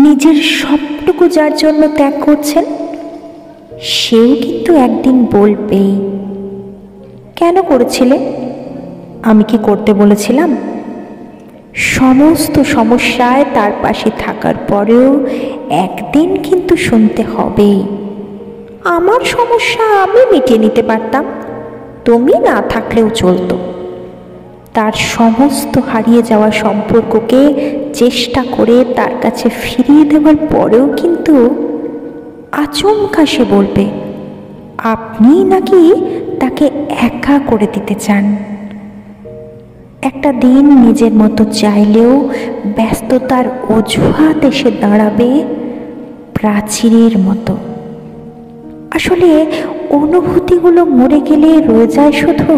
নিজের সবটুকু যার জন্য ত্যাগ করছেন সেও কিন্তু একদিন বলবেই, কেন করেছিলে? আমি কি করতে বলেছিলাম? সমস্ত সমস্যায় তার পাশে থাকার পরেও একদিন কিন্তু শুনতে হবে, আমার সমস্যা আমি মিটিয়ে নিতে পারতাম, তুমি না থাকলেও চলতো। তার সমস্ত হারিয়ে যাওয়া সম্পর্ককে চেষ্টা করে তার কাছে ফিরিয়ে দেওয়ার পরেও কিন্তু আচমকা সে বলবে আপনি নাকি তাকে একা করে দিতে চান। একটা দিন নিজের মতো চাইলেও ব্যস্ততার অজুহাত এসে দাঁড়াবে প্রাচীরের মতো। আসলে অনুভূতিগুলো মরে গেলে রয়ে যায় শুধু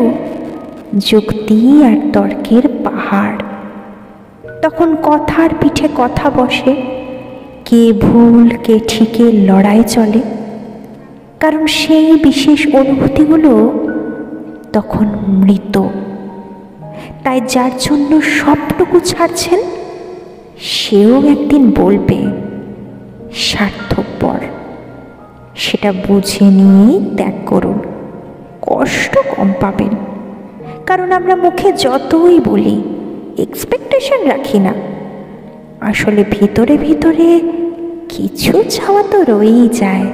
যুক্তি আর তর্কের পাহাড়। তখন কথার পিঠে কথা বসে, কে ভুল কে ঠিকের লড়াই চলে, কারণ সেই বিশেষ অনুভূতিগুলো তখন মৃত। তাই যার জন্য সবটুকু ছাড়ছেন সেও একদিন বলবে স্বার্থপর। সেটা বুঝে নিয়েই ত্যাগ করুন, কষ্ট কম পাবেন। কারণ আমরা মুখে যতই বলি, এক্সপেকটেশন রাখি না, আসলে ভিতরে ভিতরে কিছু চাওয়া তো রয়েই যায়।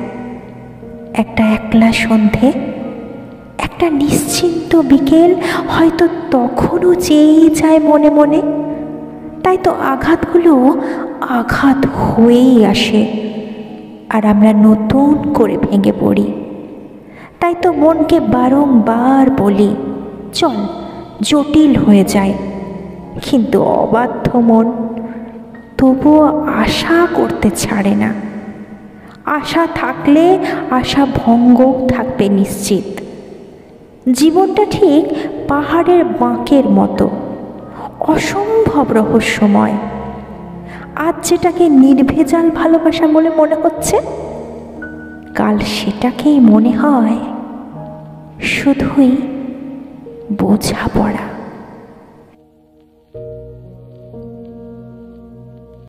একটা একলা সন্ধে, একটা নিশ্চিন্ত বিকেল হয়তো তখনও চেয়েই যায় মনে মনে। তাই তো আঘাতগুলো আঘাত হয়েই আসে আর আমরা নতুন করে ভেঙে পড়ি। তাই তো মনকে বারংবার বলি চল জটিল হয়ে যায়, কিন্তু অবাধ্য মন তবুও আশা করতে ছাড়ে না। আশা থাকলে আশা ভঙ্গ থাকবে নিশ্চিত। জীবনটা ঠিক পাহাড়ের বাঁকের মতো, অসম্ভব রহস্যময়। আজ যেটাকে নির্ভেজাল ভালোবাসা বলে মনে হচ্ছে, কাল সেটাকেই মনে হয় শুধুই বোঝাপড়া।